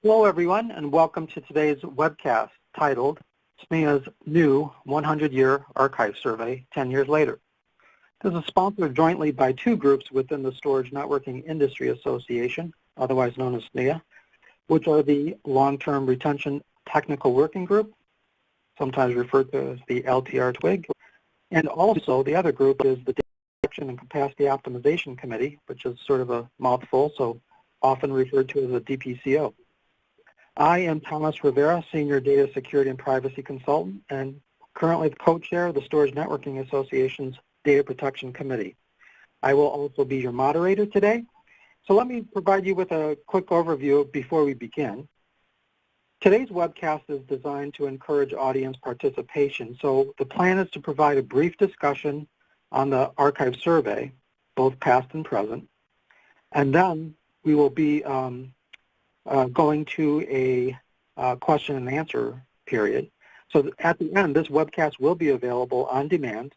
Hello, everyone, and welcome to today's webcast titled SNIA's New 100-Year Archive Survey 10 Years Later. This is sponsored jointly by two groups within the Storage Networking Industry Association, otherwise known as SNIA, which are the Long-Term Retention Technical Working Group, sometimes referred to as the LTR TWIG, and also the other group is the Data Protection and Capacity Optimization Committee, which is sort of a mouthful, so often referred to as a DPCO. I am Thomas Rivera, Senior Data Security and Privacy Consultant, and currently the co-chair of the Storage Networking Association's Data Protection Committee. I will also be your moderator today. So let me provide you with a quick overview before we begin. Today's webcast is designed to encourage audience participation. So the plan is to provide a brief discussion on the archive survey, both past and present, and then we will be going to a question and answer period. So at the end, this webcast will be available on demand,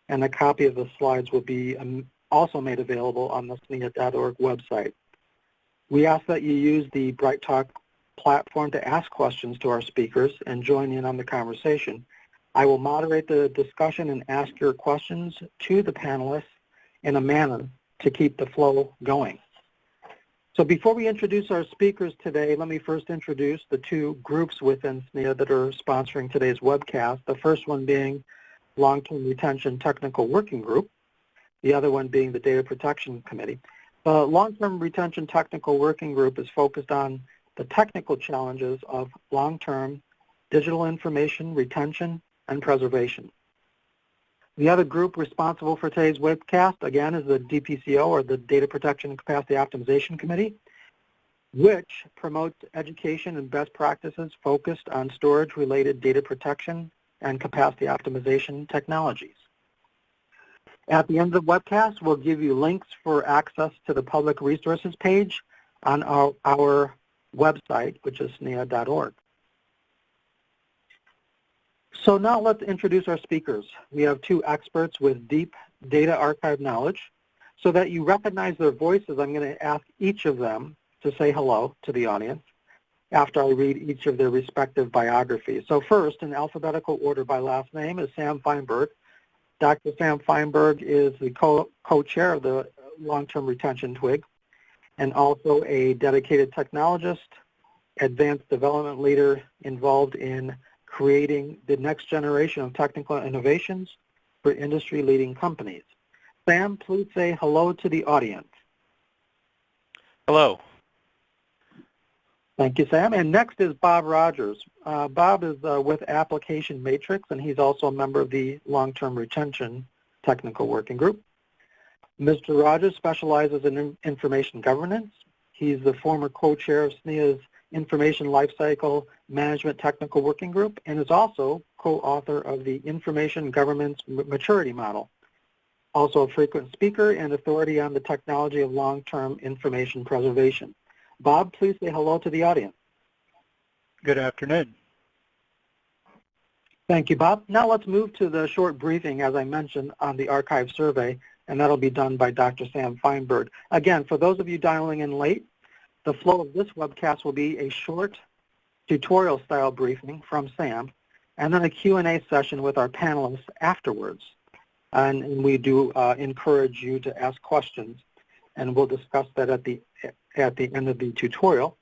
and a copy of the slides will be also made available on the SNIA.org website. We ask that you use the BrightTalk platform to ask questions to our speakers and join in on the conversation. I will moderate the discussion and ask your questions to the panelists in a manner to keep the flow going. So before we introduce our speakers today, let me first introduce the two groups within SNIA that are sponsoring today's webcast, the first one being Long-Term Retention Technical Working Group, the other one being the Data Protection Committee. The Long-Term Retention Technical Working Group is focused on the technical challenges of long-term digital information retention and preservation. The other group responsible for today's webcast, again, is the DPCO, or the Data Protection and Capacity Optimization Committee, which promotes education and best practices focused on storage-related data protection and capacity optimization technologies. At the end of the webcast, we'll give you links for access to the public resources page on our website, which is SNIA.org. So now let's introduce our speakers. We have two experts with deep data archive knowledge. So that you recognize their voices, I'm going to ask each of them to say hello to the audience after I read each of their respective biographies. So first, in alphabetical order by last name, is Sam Feinberg. Dr. Sam Feinberg is the co-chair of the Long-Term Retention TWIG and also a dedicated technologist, advanced development leader involved in creating the next generation of technical innovations for industry-leading companies. Sam, please say hello to the audience. Hello. Thank you, Sam. And next is Bob Rogers. Bob is with Application Matrix, and he's also a member of the Long-Term Retention Technical Working Group. Mr. Rogers specializes in information governance. He's the former co-chair of SNIA's Information Lifecycle Management Technical Working Group and is also co-author of the Information Governance Maturity Model. Also a frequent speaker and authority on the technology of long-term information preservation. Bob, please say hello to the audience. Good afternoon. Thank you, Bob. Now let's move to the short briefing, as I mentioned, on the archive survey, and that'll be done by Dr. Sam Feinberg. Again, for those of you dialing in late, the flow of this webcast will be a short tutorial-style briefing from Sam, and then a Q&A session with our panelists afterwards. And we do encourage you to ask questions, and we'll discuss that at the end of the tutorial.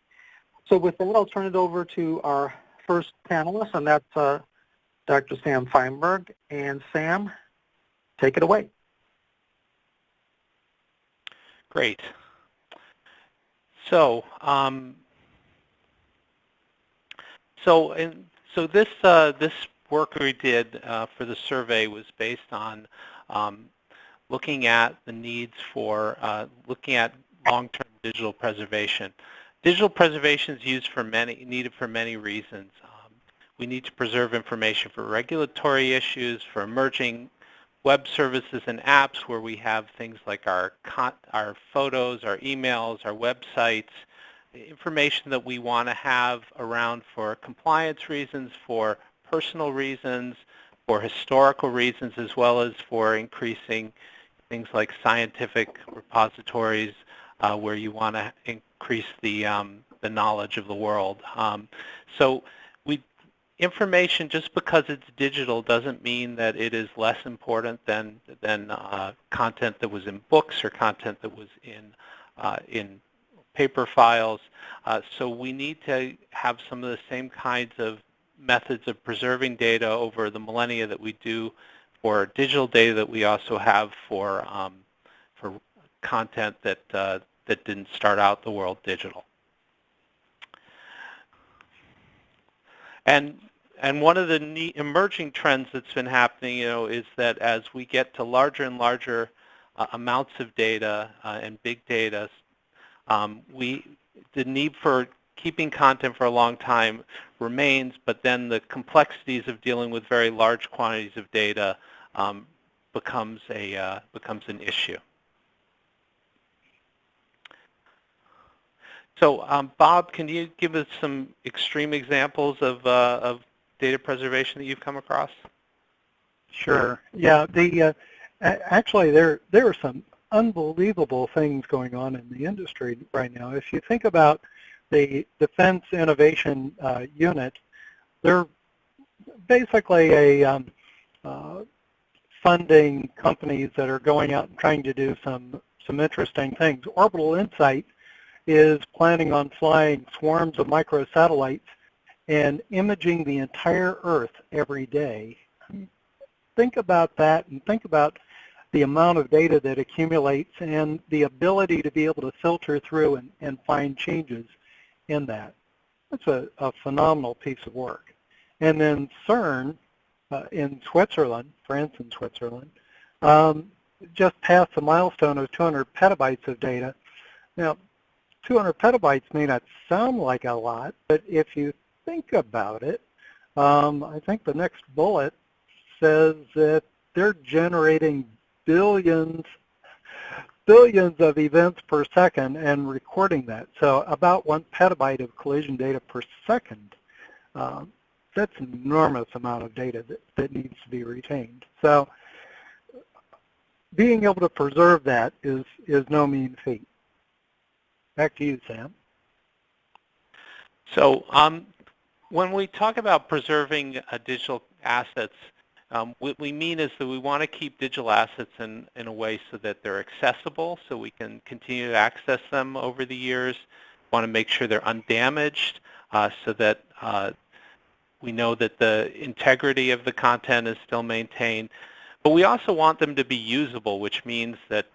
So with that, I'll turn it over to our first panelist, and that's Dr. Sam Feinberg. And Sam, take it away. Great. So, this work we did for the survey was based on looking at the needs for looking at long-term digital preservation. Digital preservation is needed for many reasons. We need to preserve information for regulatory issues, for emerging web services and apps where we have things like our photos, our emails, our websites, information that we want to have around for compliance reasons, for personal reasons, for historical reasons, as well as for increasing things like scientific repositories where you want to increase the the knowledge of the world. So information, just because it's digital, doesn't mean that it is less important than content that was in books or content that was in paper files. So we need to have some of the same kinds of methods of preserving data over the millennia that we do for digital data that we also have for content that didn't start out the world digital. And one of the neat emerging trends that's been happening, is that as we get to larger and larger amounts of data and big data, the need for keeping content for a long time remains, but then the complexities of dealing with very large quantities of data becomes an issue. So, Bob, can you give us some extreme examples of data preservation that you've come across? Sure. Yeah. Actually, there are some unbelievable things going on in the industry right now. If you think about the Defense Innovation Unit, they're basically funding companies that are going out and trying to do some interesting things. Orbital Insight is planning on flying swarms of microsatellites and imaging the entire Earth every day. Think about that, and think about the amount of data that accumulates and the ability to be able to filter through and find changes in that. That's a phenomenal piece of work. And then CERN in Switzerland, France and Switzerland, just passed the milestone of 200 petabytes of data. Now, 200 petabytes may not sound like a lot, but if you think about it, I think the next bullet says that they're generating billions of events per second and recording that. So about 1 petabyte of collision data per second. That's an enormous amount of data that needs to be retained. So being able to preserve that is no mean feat. Back to you, Sam. So when we talk about preserving digital assets, what we mean is that we want to keep digital assets in a way so that they're accessible, so we can continue to access them over the years. We want to make sure they're undamaged, so that we know that the integrity of the content is still maintained. But we also want them to be usable, which means that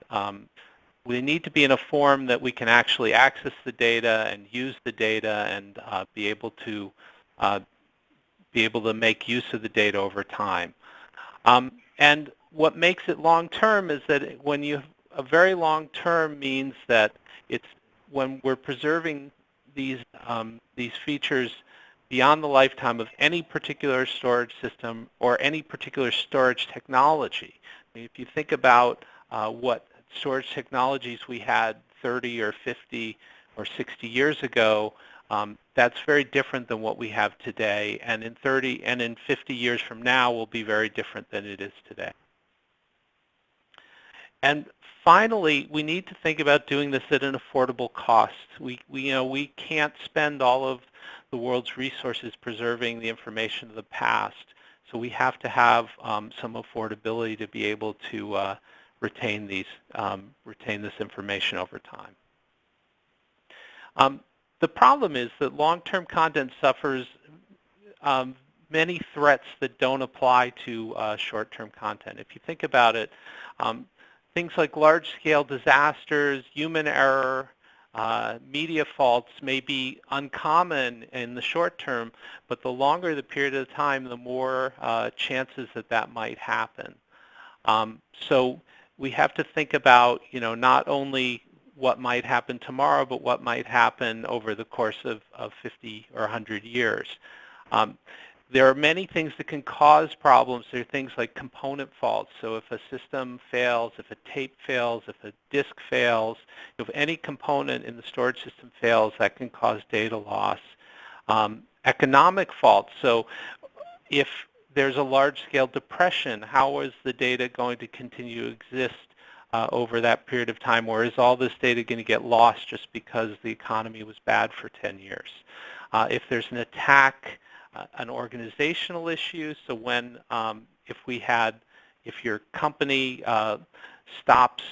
we need to be in a form that we can actually access the data and use the data and be able to make use of the data over time. And what makes it long-term is that when you a very long-term means that it's when we're preserving these features beyond the lifetime of any particular storage system or any particular storage technology. If you think about what storage technologies we had 30 or 50 or 60 years ago, that's very different than what we have today, and in 30 and in 50 years from now will be very different than it is today. And finally, we need to think about doing this at an affordable cost. We can't spend all of the world's resources preserving the information of the past, so we have to have some affordability to be able to retain this information over time. The problem is that long-term content suffers many threats that don't apply to short-term content. If you think about it, things like large-scale disasters, human error, media faults may be uncommon in the short term, but the longer the period of time, the more chances that might happen. So we have to think about, not only what might happen tomorrow, but what might happen over the course of 50 or 100 years. There are many things that can cause problems. There are things like component faults. So if a system fails, if a tape fails, if a disk fails, if any component in the storage system fails, that can cause data loss. Economic faults. So if there's a large-scale depression, how is the data going to continue to exist over that period of time, or is all this data going to get lost just because the economy was bad for 10 years? If there's an attack, an organizational issue, so when if your company stops,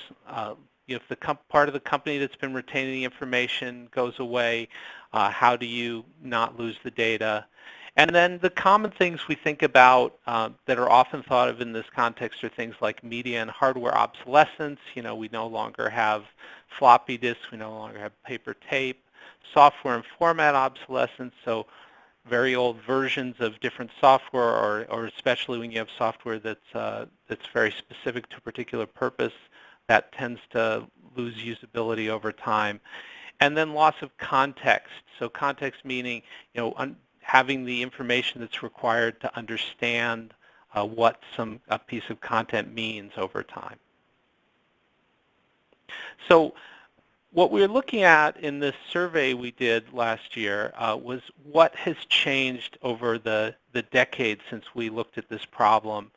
if the part of the company that's been retaining the information goes away, how do you not lose the data? And then the common things we think about that are often thought of in this context are things like media and hardware obsolescence. We no longer have floppy disks, we no longer have paper tape. Software and format obsolescence, so very old versions of different software, or especially when you have software that's very specific to a particular purpose, that tends to lose usability over time. And then loss of context. So context meaning, having the information that's required to understand what a piece of content means over time. So what we're looking at in this survey we did last year was what has changed over the decade since we looked at this problem.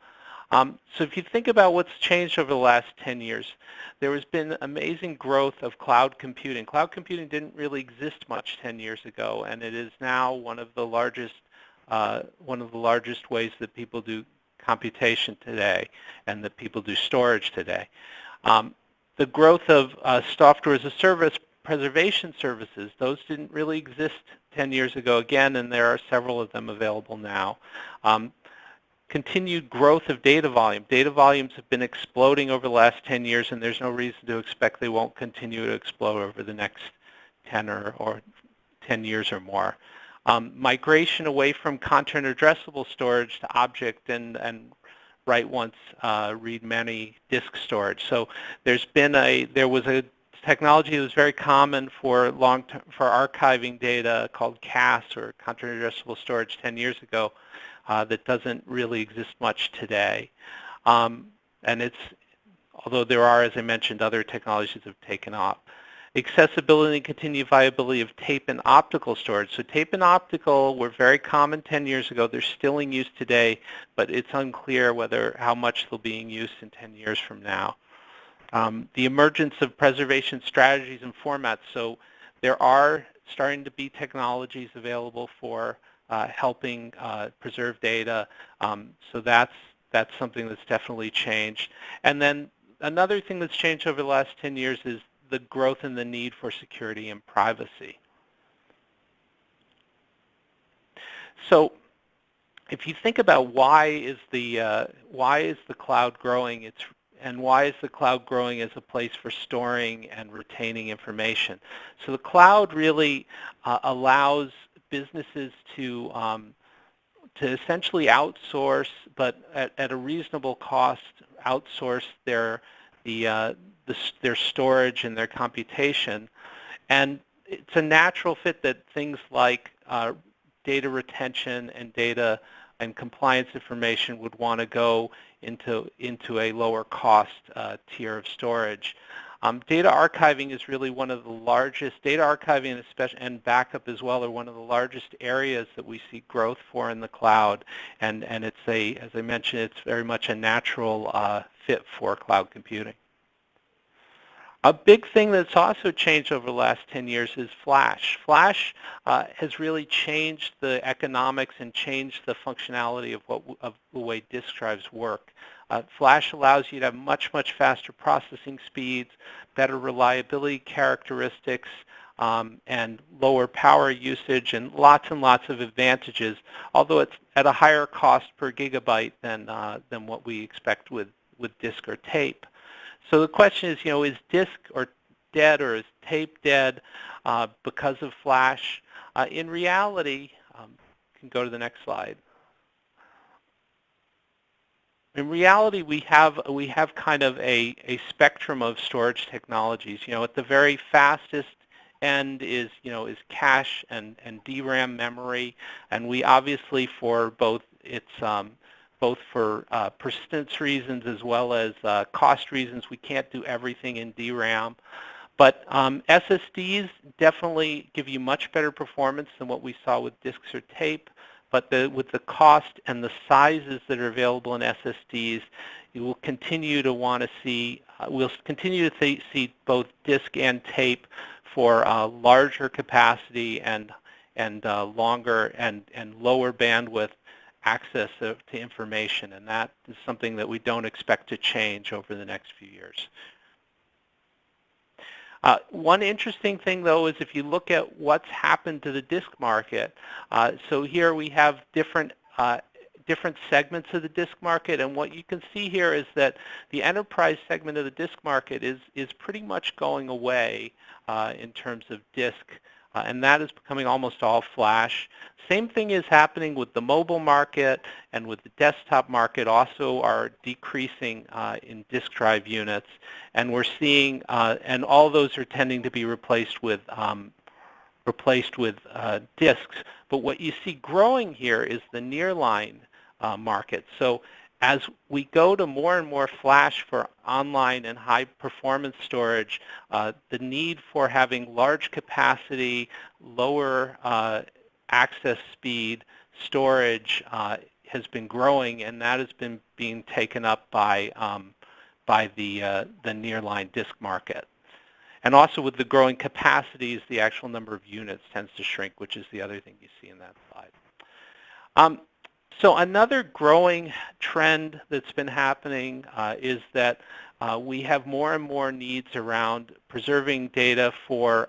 So if you think about what's changed over the last 10 years, there has been amazing growth of cloud computing. Cloud computing didn't really exist much 10 years ago, and it is now one of the largest ways that people do computation today and that people do storage today. The growth of software as a service, preservation services, those didn't really exist 10 years ago again, and there are several of them available now. Continued growth of data volume. Data volumes have been exploding over the last 10 years, and there's no reason to expect they won't continue to explode over the next 10 or 10 years or more. Migration away from content addressable storage to object and write once, read many disk storage. So there was a technology that was very common for archiving data called CAS, or content addressable storage, 10 years ago. That doesn't really exist much today. And although there are, as I mentioned, other technologies that have taken off. Accessibility and continued viability of tape and optical storage. So tape and optical were very common 10 years ago. They're still in use today, but it's unclear how much they'll be in use in 10 years from now. The emergence of preservation strategies and formats. So there are starting to be technologies available for helping preserve data. So that's something that's definitely changed. And then another thing that's changed over the last 10 years is the growth in the need for security and privacy. So if you think about why is the cloud growing, and why is the cloud growing as a place for storing and retaining information? So the cloud really allows businesses to essentially outsource, but at a reasonable cost, outsource their storage and their computation. And it's a natural fit that things like data retention and data and compliance information would want to go into a lower cost tier of storage. Data archiving is really one of the largest, data archiving and backup as well are one of the largest areas that we see growth for in the cloud. And it's as I mentioned, it's very much a natural fit for cloud computing. A big thing that's also changed over the last 10 years is Flash. Flash has really changed the economics and changed the functionality of the way disk drives work. Flash allows you to have much, much faster processing speeds, better reliability characteristics, and lower power usage, and lots of advantages, although it's at a higher cost per gigabyte than what we expect with disk or tape. So the question is disk or dead, or is tape dead because of Flash? In reality, you can go to the next slide. In reality, we have kind of a spectrum of storage technologies. At the very fastest end is cache and DRAM memory, and we obviously for both for persistence reasons as well as cost reasons, we can't do everything in DRAM. But SSDs definitely give you much better performance than what we saw with disks or tape. But with the cost and the sizes that are available in SSDs, you will continue to want to see we'll continue to see both disk and tape for larger capacity and longer and lower bandwidth access to information, and that is something that we don't expect to change over the next few years. One interesting thing, though, is if you look at what's happened to the disk market. So here we have different segments of the disk market, and what you can see here is that the enterprise segment of the disk market is pretty much going away in terms of disk, and that is becoming almost all flash. Same thing is happening with the mobile market, and with the desktop market also are decreasing in disk drive units, and we're seeing, and all those are tending to be replaced with disks. But what you see growing here is the nearline market. So as we go to more and more flash for online and high performance storage, the need for having large capacity, lower access speed storage has been growing, and that has been being taken up by the nearline disk market. And also with the growing capacities, the actual number of units tends to shrink, which is the other thing you see in that slide. So another growing trend that's been happening is that we have more and more needs around preserving data for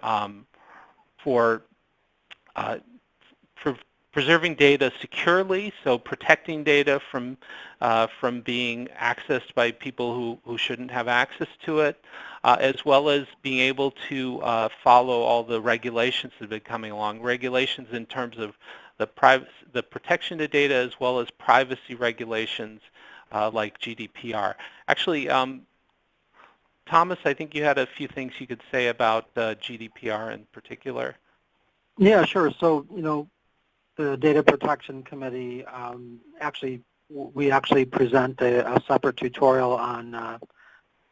preserving data securely, so protecting data from being accessed by people who shouldn't have access to it, as well as being able to follow all the regulations that have been coming along. Regulations in terms of the protection of data, as well as privacy regulations like GDPR. Actually, Thomas, I think you had a few things you could say about GDPR in particular. Yeah, sure. So, the Data Protection Committee, we actually present a separate tutorial on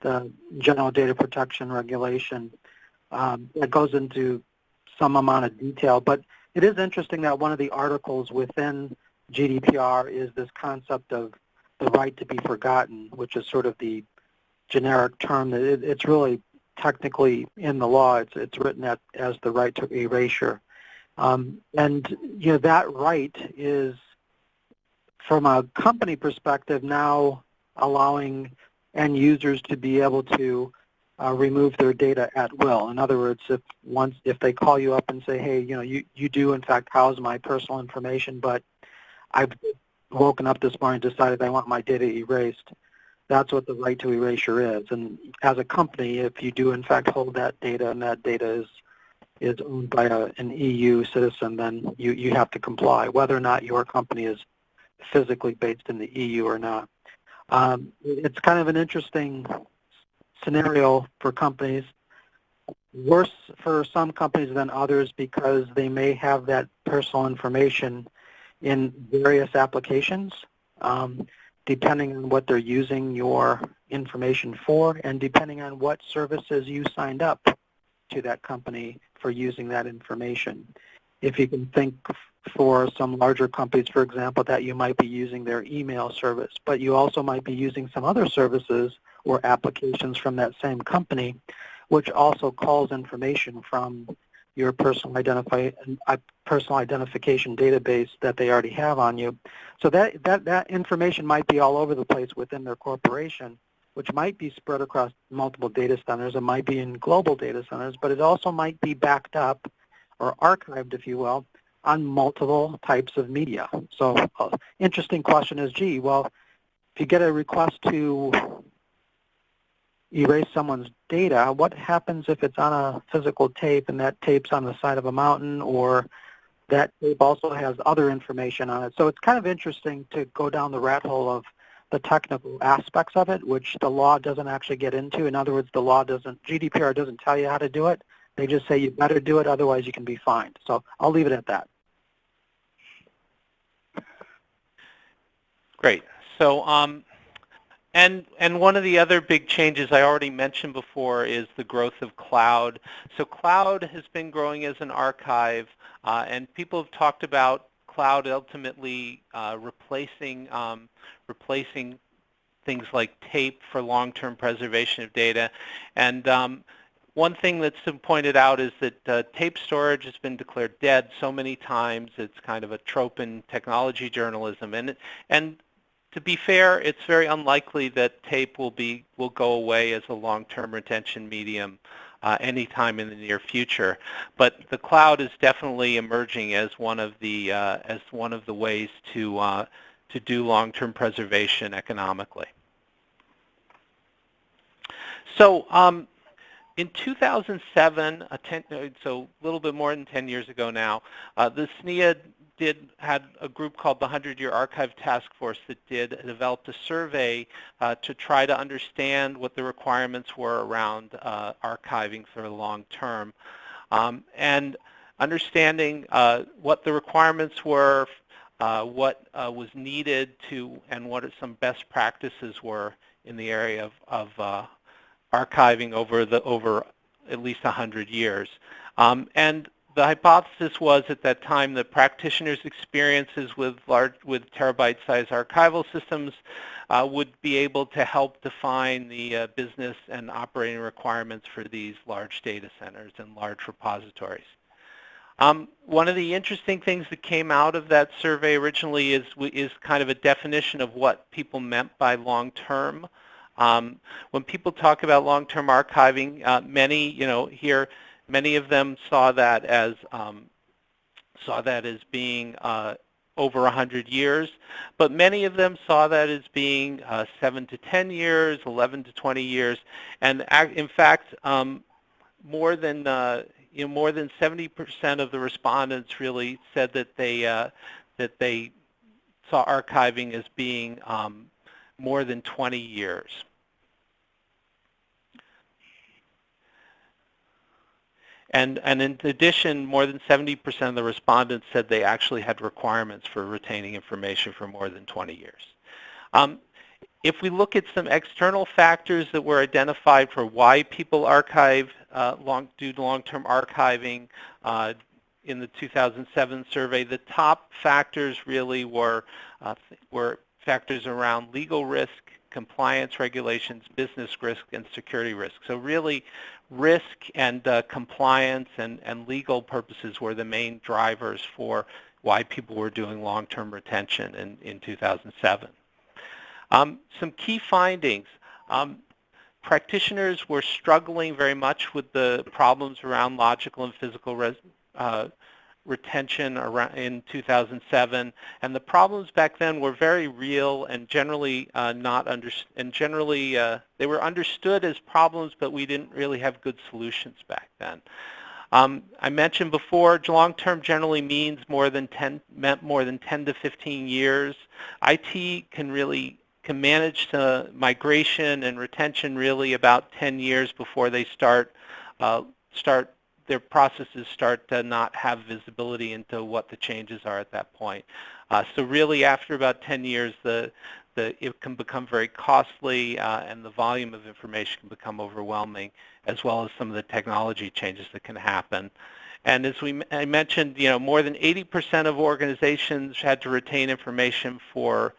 the General Data Protection Regulation that goes into some amount of detail. But it is interesting that one of the articles within GDPR is this concept of the right to be forgotten, which is sort of the generic term. It's really technically in the law. It's written as the right to erasure. And that right is, from a company perspective, now allowing end users to be able to remove their data at will. In other words, if they call you up and say, hey, you do in fact house my personal information, but I've woken up this morning and decided I want my data erased, that's what the right to erasure is. And as a company, if you do in fact hold that data, and that data is owned by an EU citizen, then you have to comply, whether or not your company is physically based in the EU or not. It's kind of an interesting scenario for companies, worse for some companies than others, because they may have that personal information in various applications, depending on what they're using your information for, and depending on what services you signed up to that company for using that information. If you can think for some larger companies, for example, that you might be using their email service, but you also might be using some other services or applications from that same company, which also calls information from your personal identification database that they already have on you. So that information might be all over the place within their corporation, which might be spread across multiple data centers. It might be in global data centers, but it also might be backed up or archived, if you will, on multiple types of media. So interesting question is, well, if you get a request to erase someone's data, what happens if it's on a physical tape and that tape's on the side of a mountain, or that tape also has other information on it? So it's kind of interesting to go down the rat hole of the technical aspects of it, which the law doesn't actually get into. In other words, GDPR doesn't tell you how to do it. They just say you better do it, otherwise you can be fined. So I'll leave it at that. Great. So, and one of the other big changes I already mentioned before is the growth of cloud. So cloud has been growing as an archive, and people have talked about cloud ultimately replacing things like tape for long-term preservation of data. And one thing that's been pointed out is that tape storage has been declared dead so many times. It's kind of a trope in technology journalism. And to be fair, it's very unlikely that tape will go away as a long-term retention medium anytime in the near future. But the cloud is definitely emerging as one of the ways to do long-term preservation economically. So in 2007, so a little bit more than 10 years ago now, the SNIA had a group called the 100-Year Archive Task Force that developed a survey to try to understand what the requirements were around archiving for the long term, and understanding what the requirements were, what was needed to, and what some best practices were in the area of archiving over at least 100 years. And the hypothesis was at that time that practitioners' experiences with terabyte-sized archival systems would be able to help define the business and operating requirements for these large data centers and large repositories. One of the interesting things that came out of that survey originally is kind of a definition of what people meant by long-term. When people talk about long-term archiving, many of them saw that as being over 100 years, but many of them saw that as being 7 to 10 years, 11 to 20 years, and in fact, more than 70% of the respondents really said that they saw archiving as being more than 20 years. And in addition, more than 70% of the respondents said they actually had requirements for retaining information for more than 20 years. If we look at some external factors that were identified for why people archive, do long-term archiving in the 2007 survey, the top factors really were factors around legal risk, compliance regulations, business risk, and security risk. So really, risk and compliance and legal purposes were the main drivers for why people were doing long-term retention in 2007. Some key findings. Practitioners were struggling very much with the problems around logical and physical retention in 2007, and the problems back then were very real and generally they were understood as problems, but we didn't really have good solutions back then. I mentioned before, long-term generally meant more than 10 to 15 years. IT can manage the migration and retention really about 10 years before they their processes start to not have visibility into what the changes are at that point. So really after about 10 years, it can become very costly and the volume of information can become overwhelming, as well as some of the technology changes that can happen. And as I mentioned, more than 80% of organizations had to retain information for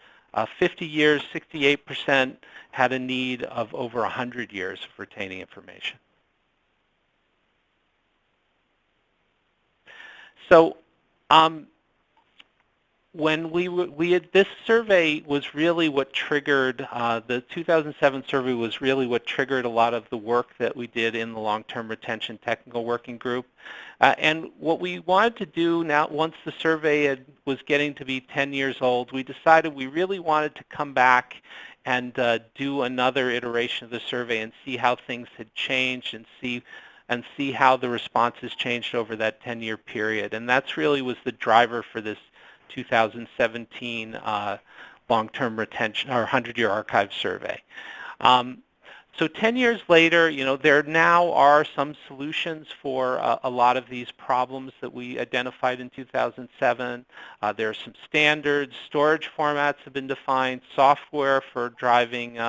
50 years, 68% had a need of over 100 years of retaining information. So when this survey was really what triggered, the 2007 survey was really what triggered a lot of the work that we did in the long-term retention technical working group. And what we wanted to do now, once the survey was getting to be 10 years old, we decided we really wanted to come back and do another iteration of the survey and see how things had changed and see how the responses changed over that 10-year period. And that's really was the driver for this 2017 long-term retention or 100-year archive survey. So 10 years later, there now are some solutions for a lot of these problems that we identified in 2007. There are some standards, storage formats have been defined, software for driving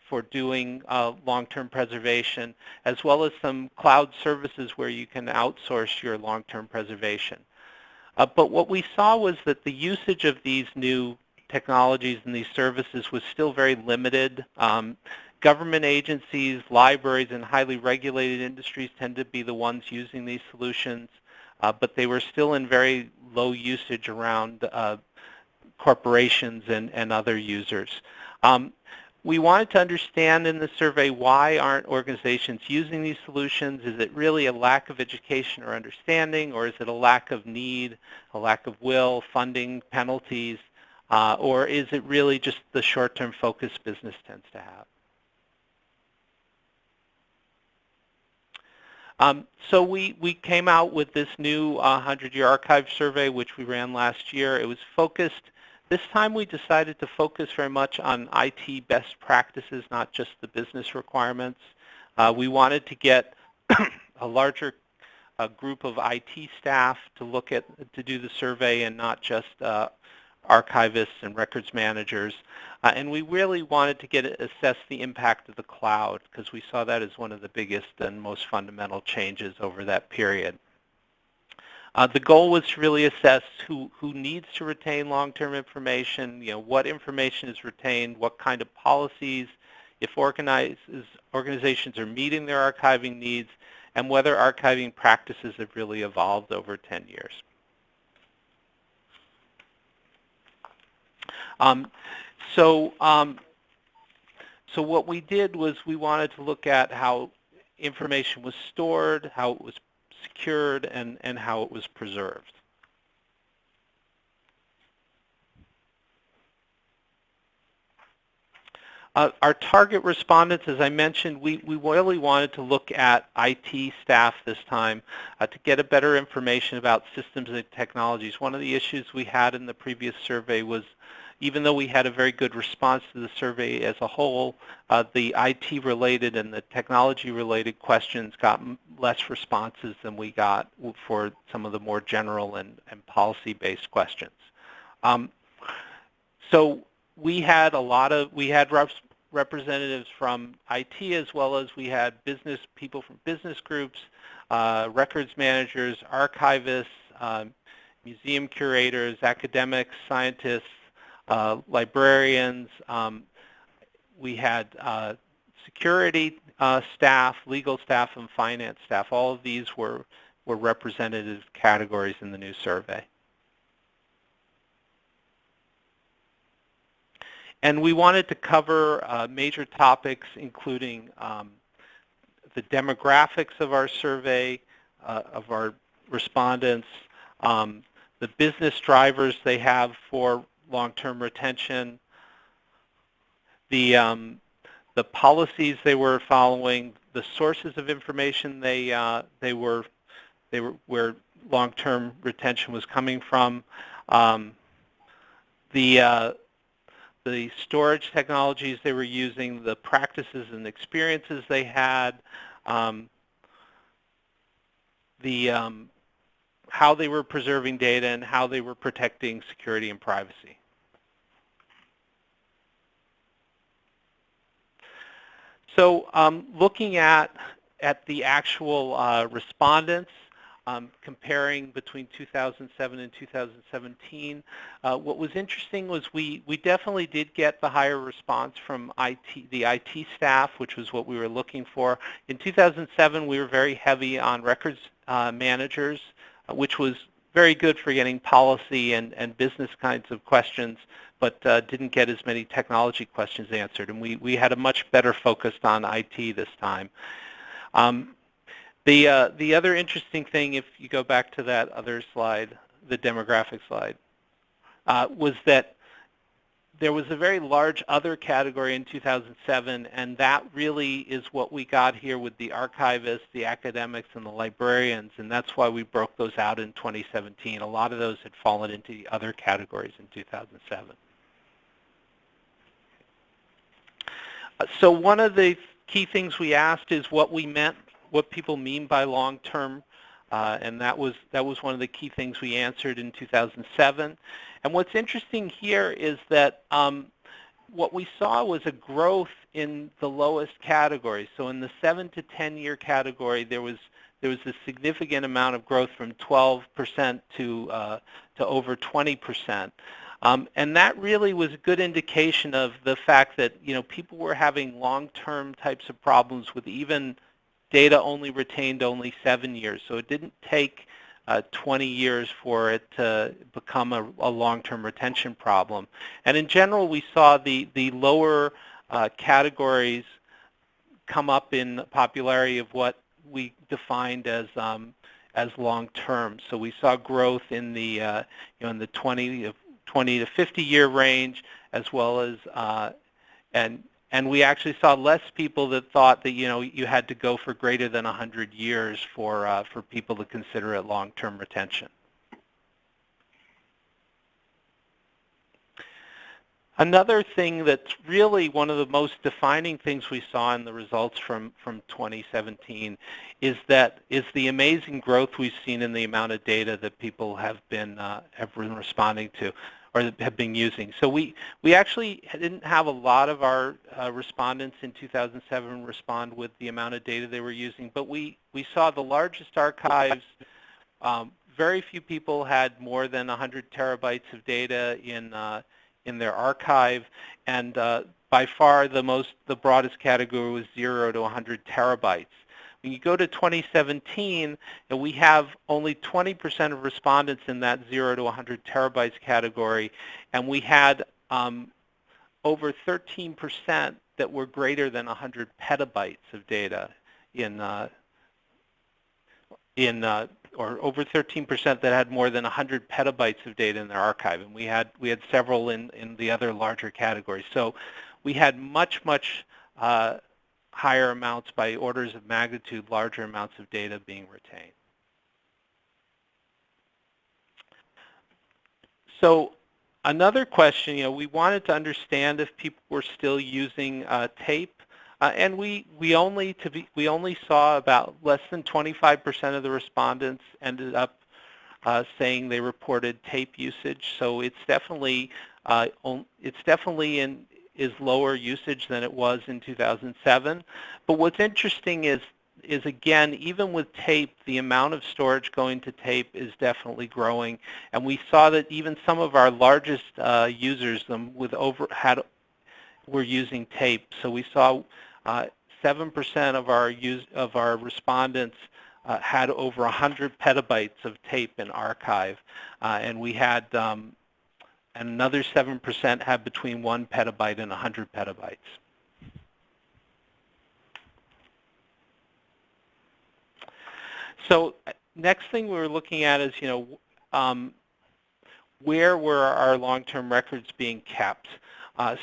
for doing long-term preservation, as well as some cloud services where you can outsource your long-term preservation. But what we saw was that the usage of these new technologies and these services was still very limited. Government agencies, libraries, and highly regulated industries tend to be the ones using these solutions, but they were still in very low usage around corporations and other users. We wanted to understand in the survey, why aren't organizations using these solutions? Is it really a lack of education or understanding, or is it a lack of need, a lack of will, funding, penalties, or is it really just the short-term focus business tends to have? So we came out with this new 100-year archive survey, which we ran last year. It was focused, this time we decided to focus very much on IT best practices, not just the business requirements. We wanted to get a larger group of IT staff to do the survey, and not just archivists and records managers. And we really wanted to assess the impact of the cloud, because we saw that as one of the biggest and most fundamental changes over that period. The goal was to really assess who needs to retain long-term information, what information is retained, what kind of policies, if organizations are meeting their archiving needs, and whether archiving practices have really evolved over 10 years. So what we did was we wanted to look at how information was stored, how it was secured, and how it was preserved. Our target respondents, as I mentioned, we really wanted to look at IT staff this time to get a better information about systems and technologies. One of the issues we had in the previous survey was, even though we had a very good response to the survey as a whole, the IT-related and the technology-related questions got less responses than we got for some of the more general and policy-based questions. So we had representatives from IT, as well as we had people from business groups, records managers, archivists, museum curators, academics, scientists, librarians. We had security staff, legal staff, and finance staff. All of these were representative categories in the new survey. And we wanted to cover major topics, including the demographics of our survey, of our respondents, the business drivers they have for long-term retention, the policies they were following, the sources of information where long-term retention was coming from, the storage technologies they were using, the practices and experiences they had, how they were preserving data, and how they were protecting security and privacy. So looking at the actual respondents, comparing between 2007 and 2017, what was interesting was we definitely did get the higher response from the IT staff, which was what we were looking for. In 2007, we were very heavy on records managers, which was very good for getting policy and business kinds of questions, but didn't get as many technology questions answered. And we had a much better focus on IT this time. The other interesting thing, if you go back to that other slide, the demographic slide, was that there was a very large other category in 2007, and that really is what we got here with the archivists, the academics, and the librarians, and that's why we broke those out in 2017. A lot of those had fallen into the other categories in 2007. So one of the key things we asked is what people mean by long-term, and that was one of the key things we answered in 2007. And what's interesting here is that what we saw was a growth in the lowest category. So in the 7 to 10 year category, there was a significant amount of growth, from 12% to over 20%. And that really was a good indication of the fact that people were having long-term types of problems with even data only retained only 7 years. So it didn't take 20 years for it to become a long-term retention problem. And in general, we saw the lower categories come up in popularity of what we defined as long-term. So we saw growth in the in the 20 to 50 year range, as well as and we actually saw less people that thought that you had to go for greater than 100 years for people to consider it long-term retention. Another thing that's really one of the most defining things we saw in the results from 2017 is the amazing growth we've seen in the amount of data that people have been responding to or have been using. So we actually didn't have a lot of our respondents in 2007 respond with the amount of data they were using, but we saw the largest archives. Very few people had more than 100 terabytes of data in their archive, and by far the broadest category was 0 to 100 terabytes. When you go to 2017, and we have only 20% of respondents in that 0 to 100 terabytes category, and we had over 13% that were greater than 100 petabytes of data or over 13% that had more than 100 petabytes of data in their archive, and we had several in the other larger categories. So we had much higher amounts, by orders of magnitude, larger amounts of data being retained. So another question, we wanted to understand if people were still using tape. And we only saw about less than 25% of the respondents ended up saying they reported tape usage. So it's definitely is lower usage than it was in 2007. But what's interesting is again, even with tape, the amount of storage going to tape is definitely growing, and we saw that even some of our largest users were using tape. So we saw 7% of our respondents had over 100 petabytes of tape in archive, and we had another 7% had between 1 petabyte and 100 petabytes. So next thing we were looking at is where were our long-term records being kept?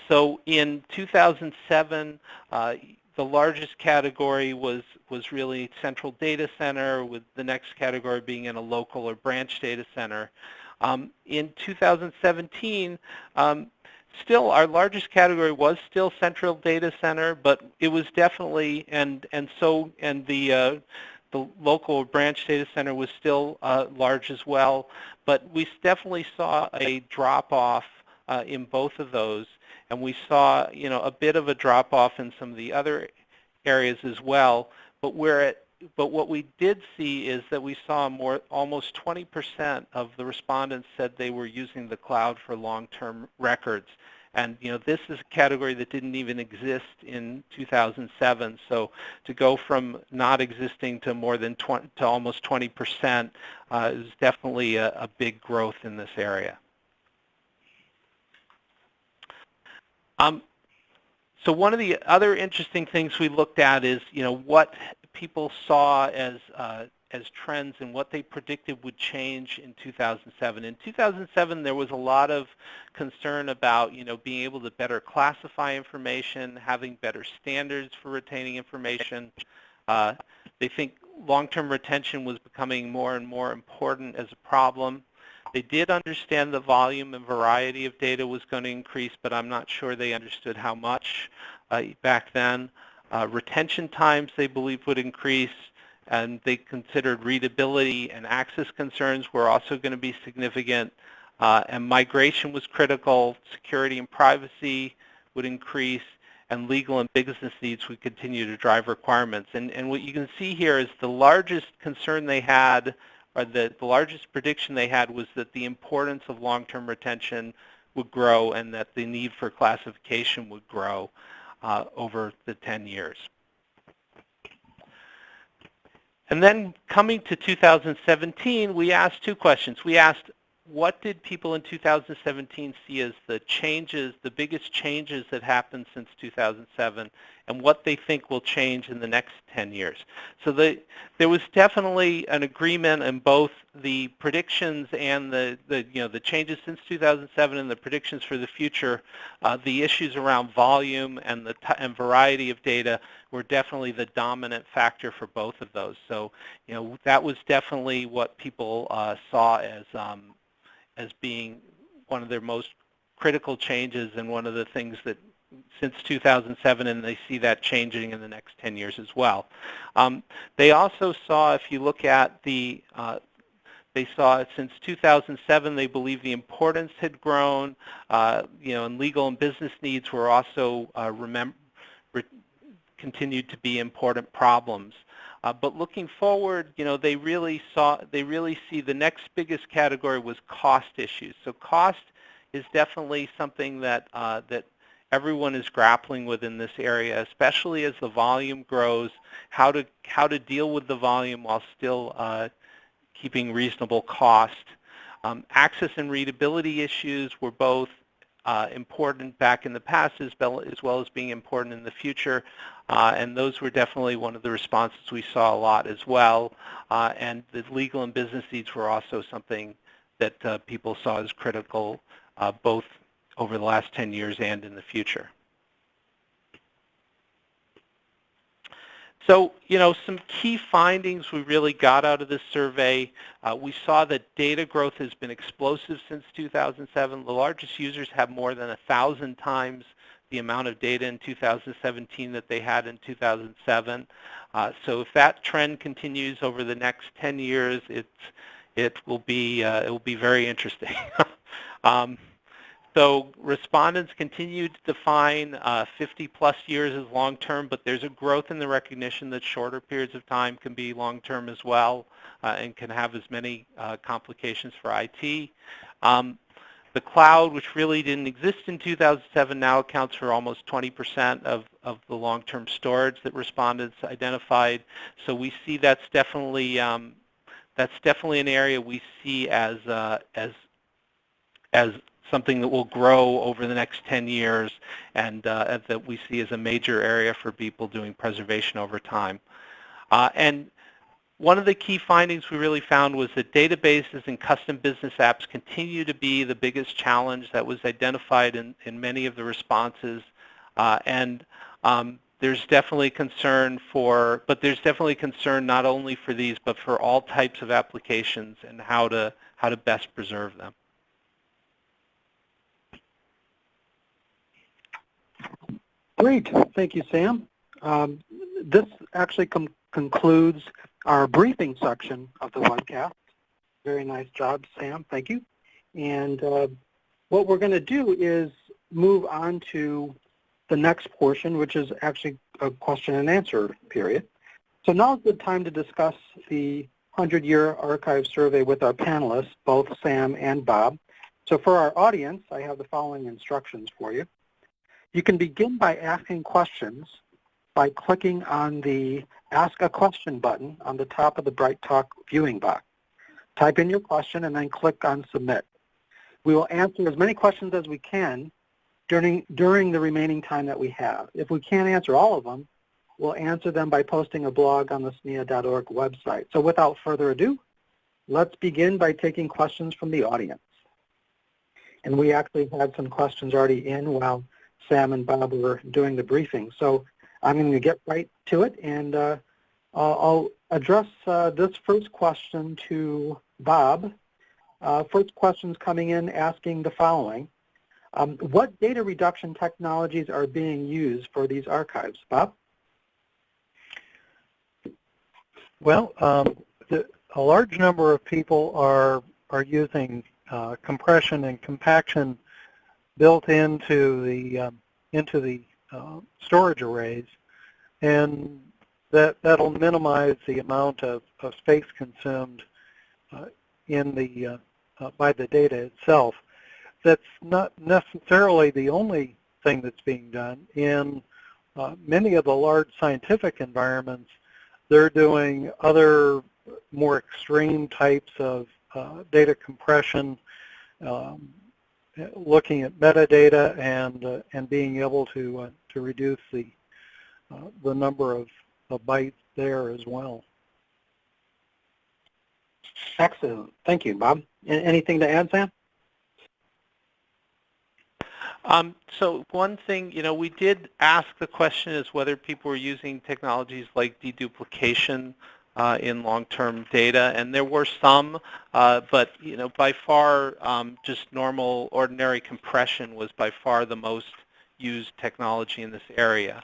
So in 2007, the largest category was really central data center, with the next category being in a local or branch data center. In 2017, still our largest category was still central data center, but it was definitely and the local branch data center was still large as well, but we definitely saw a drop-off in both of those, and we saw a bit of a drop-off in some of the other areas as well. But what we did see is that we saw almost 20% of the respondents said they were using the cloud for long-term records. And this is a category that didn't even exist in 2007. So to go from not existing to more than to almost 20% is definitely a big growth in this area. So one of the other interesting things we looked at is what people saw as trends and what they predicted would change in 2007. In 2007, there was a lot of concern about being able to better classify information, having better standards for retaining information. They think long-term retention was becoming more and more important as a problem. They did understand the volume and variety of data was going to increase, but I'm not sure they understood how much back then. Retention times they believed would increase, and they considered readability and access concerns were also going to be significant, and migration was critical, security and privacy would increase, and legal and business needs would continue to drive requirements. And what you can see here is the largest concern they had, or the largest prediction they had, was that the importance of long-term retention would grow and that the need for classification would grow over the 10 years. And then coming to 2017, we asked two questions. We asked, what did people in 2017 see as the changes, the biggest changes that happened since 2007, and what they think will change in the next 10 years? So there was definitely an agreement in both the predictions and the changes since 2007 and the predictions for the future. The issues around volume and and variety of data were definitely the dominant factor for both of those. So that was definitely what people saw as being one of their most critical changes and one of the things that since 2007, and they see that changing in the next 10 years as well. They also saw, if you look at they saw since 2007, they believe the importance had grown, and legal and business needs were also continued to be important problems. But looking forward, they really see the next biggest category was cost issues. So cost is definitely something that everyone is grappling with in this area, especially as the volume grows. How to deal with the volume while still keeping reasonable cost. Access and readability issues were both important back in the past as well as being important in the future. And those were definitely one of the responses we saw a lot as well. And the legal and business needs were also something that people saw as critical both over the last 10 years and in the future. So, some key findings we really got out of this survey. We saw that data growth has been explosive since 2007. The largest users have more than 1,000 times the amount of data in 2017 that they had in 2007. So if that trend continues over the next 10 years, it will be very interesting. So respondents continue to define 50-plus years as long-term, but there's a growth in the recognition that shorter periods of time can be long-term as well and can have as many complications for IT. The cloud, which really didn't exist in 2007, now accounts for almost 20% of the long-term storage that respondents identified. So we see that's definitely an area we see as something that will grow over the next 10 years and that we see as a major area for people doing preservation over time. And one of the key findings we really found was that databases and custom business apps continue to be the biggest challenge that was identified in many of the responses. There's definitely concern not only for these, but for all types of applications and how to best preserve them. Great. Thank you, Sam. This actually concludes our briefing section of the webcast. Very nice job, Sam. Thank you. And what we're going to do is move on to the next portion, which is actually a question and answer period. So now is the time to discuss the 100-year archive survey with our panelists, both Sam and Bob. So for our audience, I have the following instructions for you. You can begin by asking questions by clicking on the Ask a Question button on the top of the BrightTalk viewing box. Type in your question and then click on Submit. We will answer as many questions as we can during the remaining time that we have. If we can't answer all of them, we'll answer them by posting a blog on the SNIA.org website. So without further ado, let's begin by taking questions from the audience. And we actually had some questions already in while Sam and Bob were doing the briefing. So I'm going to get right to it, and I'll address this first question to Bob. First question's coming in asking the following. What data reduction technologies are being used for these archives? Bob? Well, a large number of people are using compression and compaction built into the storage arrays, and that'll minimize the amount of space consumed by the data itself. that's not necessarily the only thing that's being done. In many of the large scientific environments, they're doing other more extreme types of data compression, looking at metadata and being able to reduce the number of bytes there as well. Excellent. Thank you, Bob. Anything to add, Sam? So one thing, we did ask the question is whether people were using technologies like deduplication in long-term data, and there were some, but by far, just normal, ordinary compression was by far the most used technology in this area.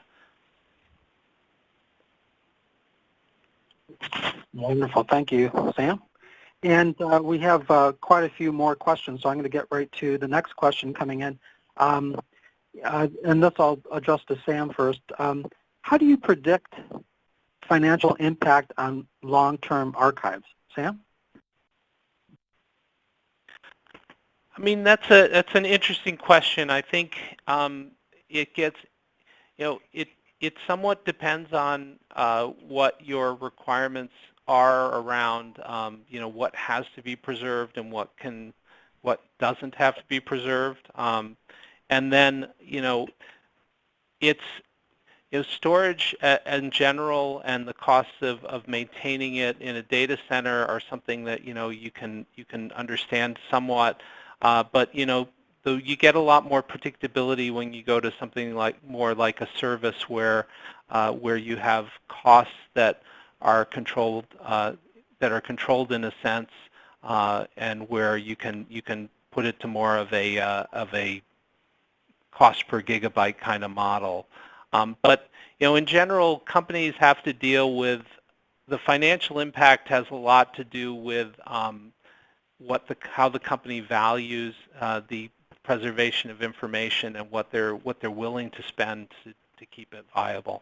Wonderful. Thank you, Sam. And we have quite a few more questions, so I'm going to get right to the next question coming in. And this I'll address to Sam first. How do you predict financial impact on long-term archives? Sam? I mean, that's an interesting question. I think it gets, it somewhat depends on what your requirements are around, what has to be preserved and what doesn't have to be preserved. And then, it's storage in general and the costs of maintaining it in a data center are something that you can understand somewhat, but you get a lot more predictability when you go to something more like a service where you have costs that are controlled in a sense, and where you can put it to more of a cost per gigabyte kind of model. But in general, companies have to deal with the financial impact. Has a lot to do with how the company values the preservation of information and what they're willing to spend to keep it viable.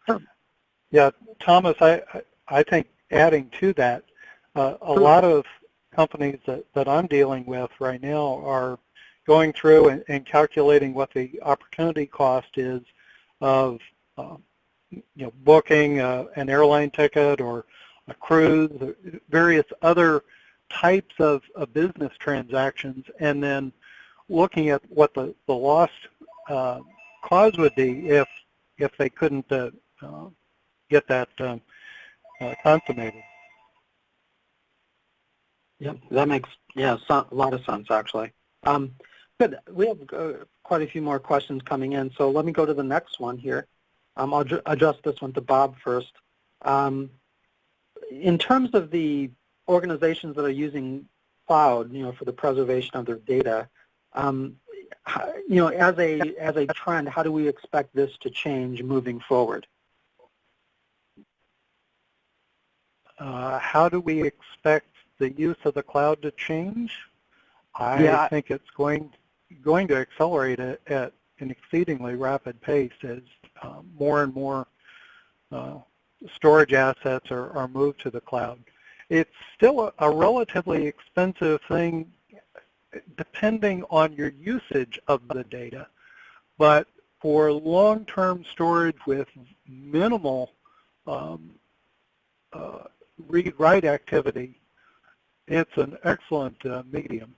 Sure. Yeah, Thomas, I think adding to that, a lot of companies that I'm dealing with right now are going through and calculating what the opportunity cost is of booking an airline ticket or a cruise, various other types of business transactions, and then looking at what the lost cause would be if they couldn't get that consummated. Yep, that makes a lot of sense, actually. Good. We have quite a few more questions coming in, so let me go to the next one here. I'll address this one to Bob first. In terms of the organizations that are using cloud, for the preservation of their data, as a trend, how do we expect this to change moving forward? How do we expect the use of the cloud to change? I think it's going to accelerate at an exceedingly rapid pace as more and more storage assets are moved to the cloud. It's still a relatively expensive thing depending on your usage of the data, but for long-term storage with minimal read-write activity, it's an excellent medium.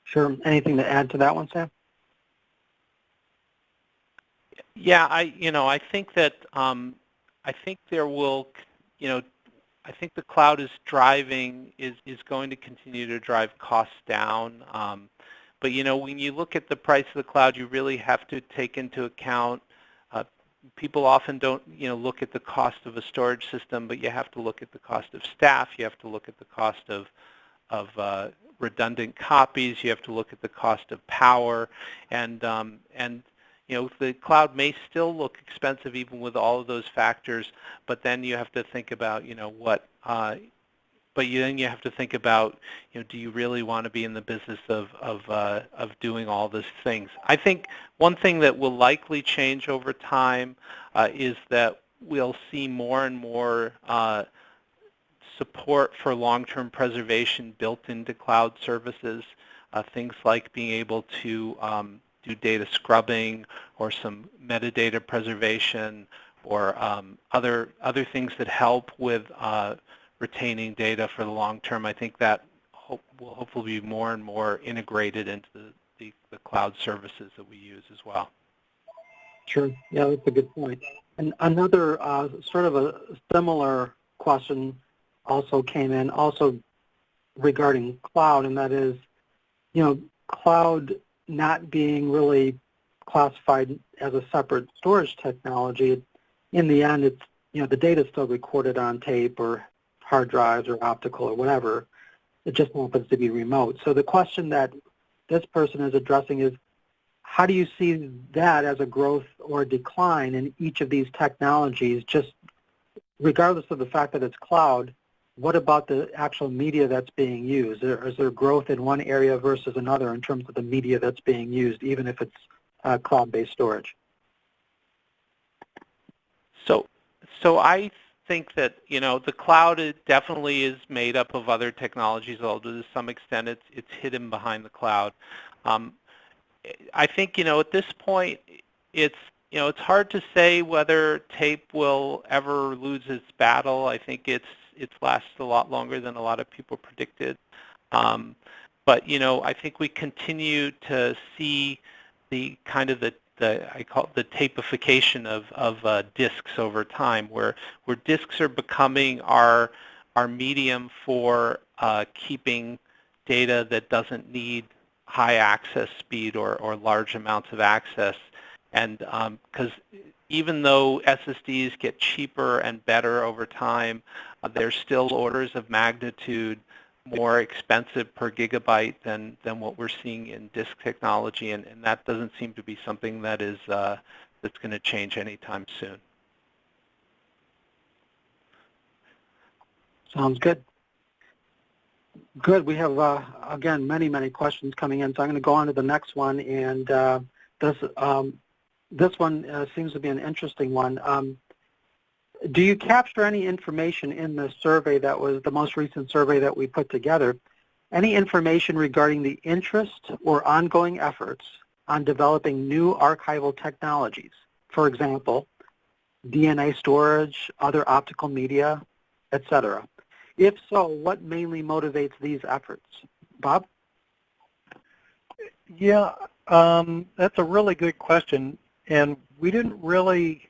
Sure. Anything to add to that one, Sam? Yeah, I think that I think there will, I think the cloud is going to continue to drive costs down. But when you look at the price of the cloud, you really have to take into account. People often don't, look at the cost of a storage system, but you have to look at the cost of staff. You have to look at the cost of redundant copies. You have to look at the cost of power, and the cloud may still look expensive even with all of those factors. But then you have to think about, then you have to think about, do you really want to be in the business of doing all these things? I think one thing that will likely change over time is that we'll see more and more support for long-term preservation built into cloud services, things like being able to do data scrubbing or some metadata preservation or other things that help with retaining data for the long term. I think that will hopefully be more and more integrated into the cloud services that we use as well. Sure. Yeah, that's a good point. And another sort of a similar question also came in, also regarding cloud, and that is, cloud not being really classified as a separate storage technology. In the end, it's, the data is still recorded on tape or hard drives or optical or whatever. It just happens to be remote. So the question that this person is addressing is, how do you see that as a growth or decline in each of these technologies, just regardless of the fact that it's cloud? What about the actual media that's being used? Is there growth in one area versus another in terms of the media that's being used, even if it's cloud-based storage? So I think that, the cloud definitely is made up of other technologies, although to some extent it's hidden behind the cloud. I think, at this point, it's hard to say whether tape will ever lose its battle. I think it's lasted a lot longer than a lot of people predicted. But, I think we continue to see the kind of I call it the tapeification of disks over time, where disks are becoming our medium for keeping data that doesn't need high access speed or large amounts of access. And because even though SSDs get cheaper and better over time, they're still orders of magnitude more expensive per gigabyte than what we're seeing in disk technology, and that doesn't seem to be something that is that's going to change anytime soon. Sounds good. Good. We have, again, many questions coming in, so I'm going to go on to the next one, and this one seems to be an interesting one. Do you capture any information in the survey that was the most recent survey that we put together, any information regarding the interest or ongoing efforts on developing new archival technologies? For example, DNA storage, other optical media, etc. If so, what mainly motivates these efforts? Bob? Yeah, that's a really good question, and we didn't really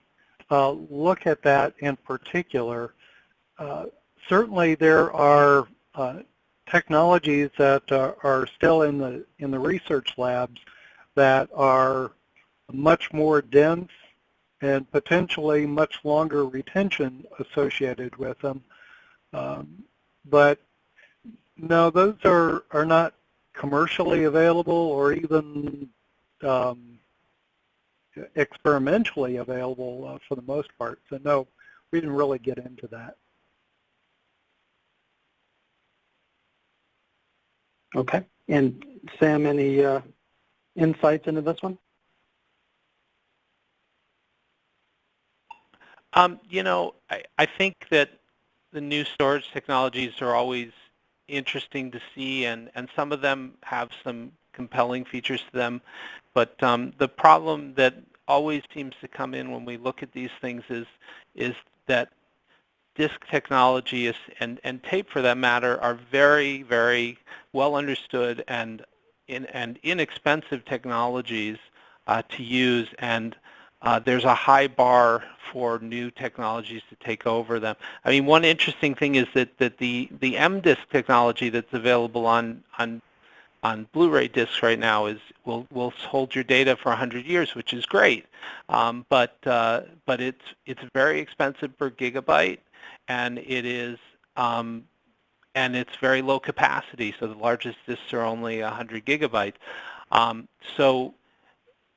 look at that in particular. Certainly there are technologies that are still in the research labs that are much more dense and potentially much longer retention associated with them. But no, those are not commercially available or even experimentally available for the most part. So no, we didn't really get into that. Okay. And Sam, any insights into this one? I think that the new storage technologies are always interesting to see, and some of them have some compelling features to them. But the problem that always seems to come in when we look at these things is that disk technology and tape, for that matter, are very, very well understood and inexpensive technologies to use, and there's a high bar for new technologies to take over them. I mean, one interesting thing is that the M-disk technology that's available on Blu-ray discs right now will hold your data for 100 years, which is great, but it's very expensive per gigabyte, and it's very low capacity. So the largest discs are only 100 gigabytes. So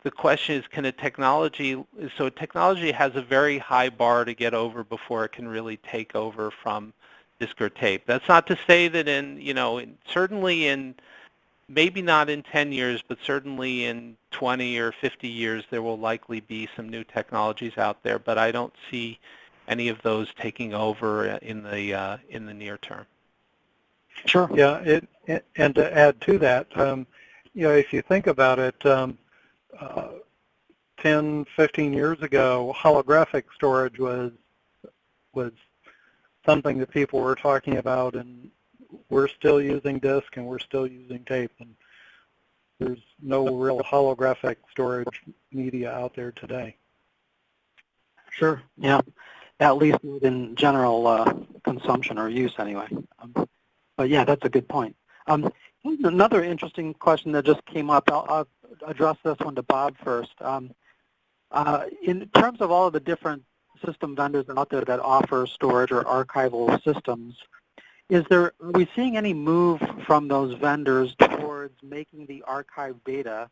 the question is, can a technology has a very high bar to get over before it can really take over from disk or tape. That's not to say that certainly in, maybe not in 10 years, but certainly in 20 or 50 years, there will likely be some new technologies out there, but I don't see any of those taking over in the near term. Sure. Yeah, and to add to that, if you think about it, 10, 15 years ago, holographic storage was something that people were talking about, and we're still using disk and we're still using tape, and there's no real holographic storage media out there today. Sure. Yeah. At least in general consumption or use anyway. But yeah, that's a good point. Another interesting question that just came up, I'll address this one to Bob first. In terms of all of the different system vendors out there that offer storage or archival systems, are we seeing any move from those vendors towards making the archive data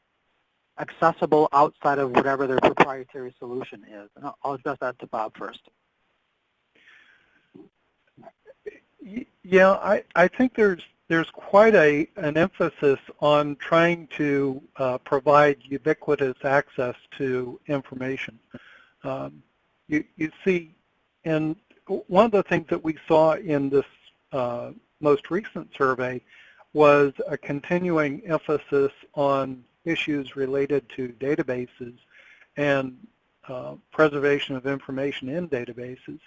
accessible outside of whatever their proprietary solution is? And I'll address that to Bob first. Yeah, I think there's quite an emphasis on trying to provide ubiquitous access to information. You see, and one of the things that we saw in this most recent survey was a continuing emphasis on issues related to databases and preservation of information in databases.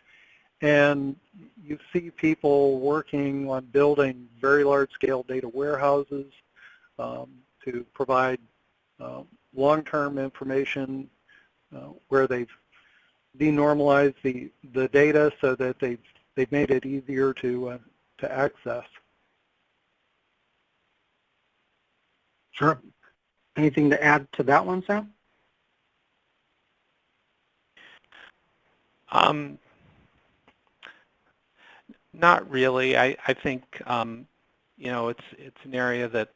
And you see people working on building very large-scale data warehouses to provide long-term information where they've denormalized the data so that they've made it easier to access. Sure. Anything to add to that one, Sam? Not really. I think it's an area that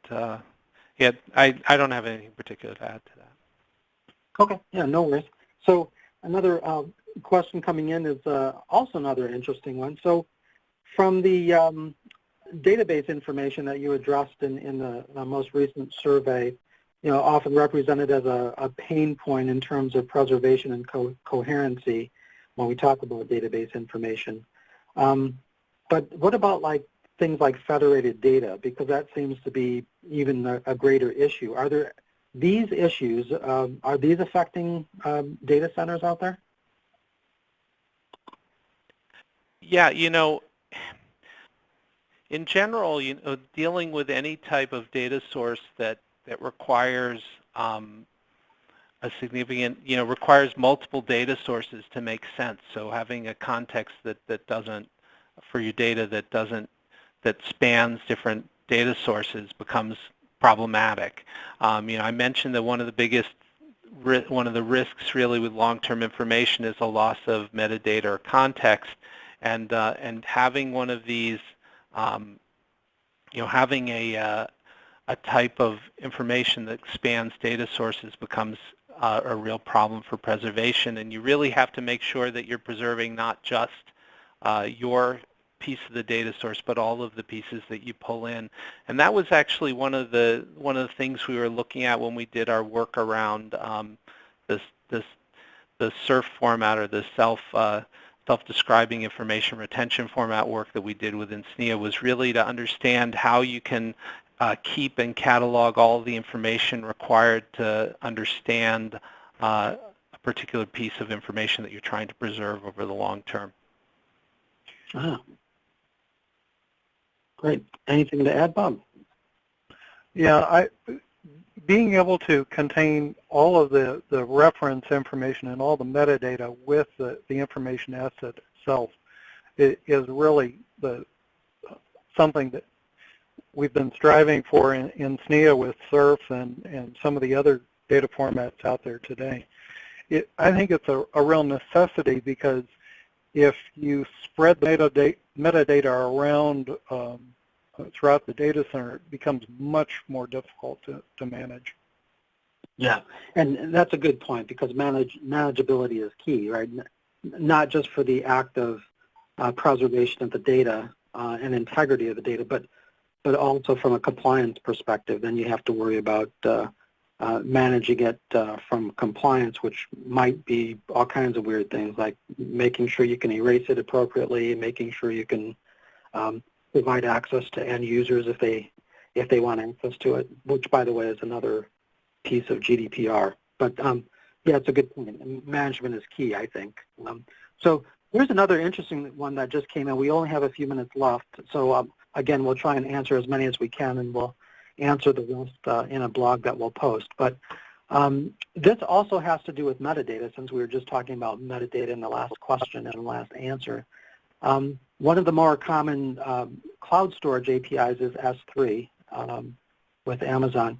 I don't have anything particular to add to that. Okay. Yeah, no worries. So another question coming in is also another interesting one. So from the database information that you addressed in the most recent survey, often represented as a pain point in terms of preservation and coherency when we talk about database information. But what about things like federated data? Because that seems to be even a greater issue. Are there these issues, are these affecting data centers out there? Yeah, in general, dealing with any type of data source that requires a significant, requires multiple data sources to make sense. So having a context that doesn't, for your data that spans different data sources becomes problematic. I mentioned that one of the risks really with long-term information is a loss of metadata or context, and having one of these, having a type of information that spans data sources becomes a real problem for preservation, and you really have to make sure that you're preserving not just your piece of the data source, but all of the pieces that you pull in. And that was actually one of the things we were looking at when we did our work around the SURF format, or the self-describing information retention format work that we did within SNIA, was really to understand how you can keep and catalog all of the information required to understand a particular piece of information that you're trying to preserve over the long term. Ah. Great. Anything to add, Bob? Yeah, being able to contain all of the reference information and all the metadata with the information asset itself is really something that we've been striving for in SNIA with SURF and some of the other data formats out there today. I think it's a real necessity, because if you spread the metadata around throughout the data center, it becomes much more difficult to manage. Yeah, and that's a good point, because manageability is key, right? Not just for the act of preservation of the data and integrity of the data, but also from a compliance perspective. Then you have to worry about managing it from compliance, which might be all kinds of weird things, like making sure you can erase it appropriately, making sure you can provide access to end users if they want access to it, which, by the way, is another piece of GDPR. But yeah, it's a good point. Management is key, I think. So here's another interesting one that just came in. We only have a few minutes left, so again, we'll try and answer as many as we can, and we'll answer the rest in a blog that we'll post. But this also has to do with metadata, since we were just talking about metadata in the last question and the last answer. One of the more common cloud storage APIs is S3 with Amazon.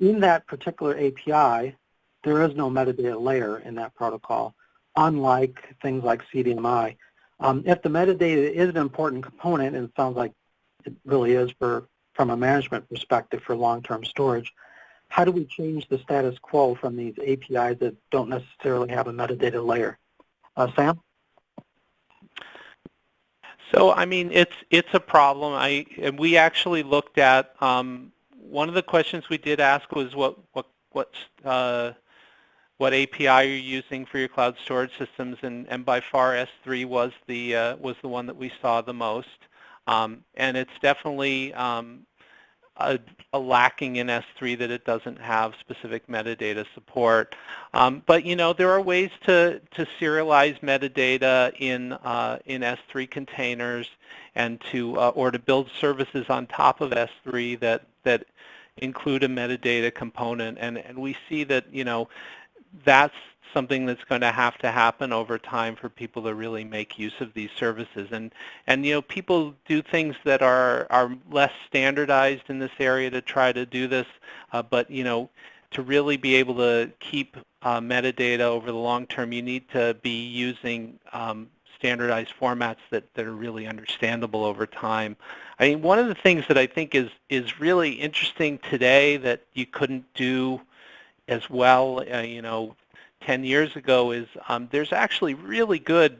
In that particular API, there is no metadata layer in that protocol, unlike things like CDMI. If the metadata is an important component, and it sounds like it really is from a management perspective for long-term storage, how do we change the status quo from these APIs that don't necessarily have a metadata layer? Sam? So, I mean, it's a problem. We actually looked at one of the questions we did ask was what API are you using for your cloud storage systems, and by far S3 was the one that we saw the most, and it's definitely a lacking in S3 that it doesn't have specific metadata support. But you know, there are ways to serialize metadata in S3 containers, and or to build services on top of S3 that include a metadata component, and we see that, you know, that's something that's going to happen over time for people to really make use of these services. And you know, people do things that are less standardized in this area to try to do this, but you know, to really be able to keep metadata over the long term, you need to be using standardized formats that are really understandable over time. I mean, one of the things that I think is really interesting today that you couldn't do as well, you know, 10 years ago is there's actually really good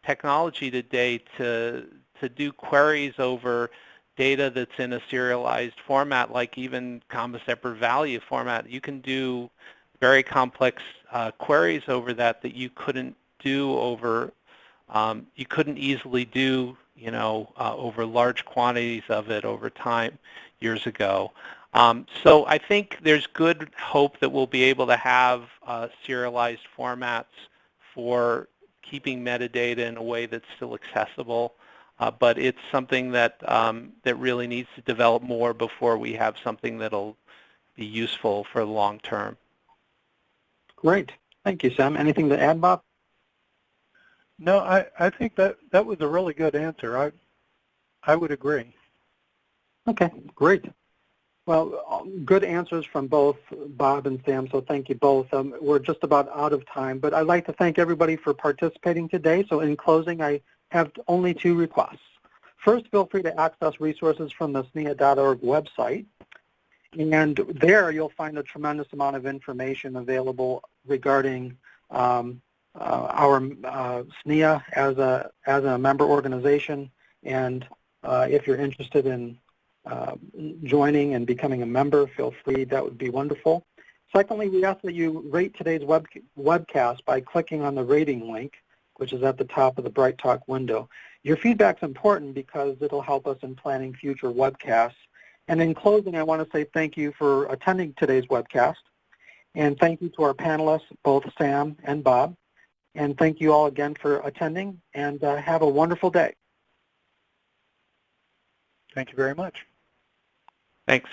technology today to do queries over data that's in a serialized format, like even comma separate value format. You can do very complex queries over that you couldn't do over, you couldn't easily do, you know, over large quantities of it over time years ago. So I think there's good hope that we'll be able to have serialized formats for keeping metadata in a way that's still accessible, but it's something that that really needs to develop more before we have something that'll be useful for the long term. Great. Thank you, Sam. Anything to add, Bob? No, I think that was a really good answer. I would agree. Okay, great. Well, good answers from both Bob and Sam, so thank you both. We're just about out of time, but I'd like to thank everybody for participating today. So in closing, I have only two requests. First, feel free to access resources from the SNIA.org website, and there you'll find a tremendous amount of information available regarding our SNIA as a member organization, and if you're interested in joining and becoming a member, feel free. That would be wonderful. Secondly, we ask that you rate today's webcast by clicking on the rating link, which is at the top of the Bright Talk window. Your feedback's important because it'll help us in planning future webcasts. And in closing, I want to say thank you for attending today's webcast, and thank you to our panelists, both Sam and Bob. And thank you all again for attending, and have a wonderful day. Thank you very much. Thanks.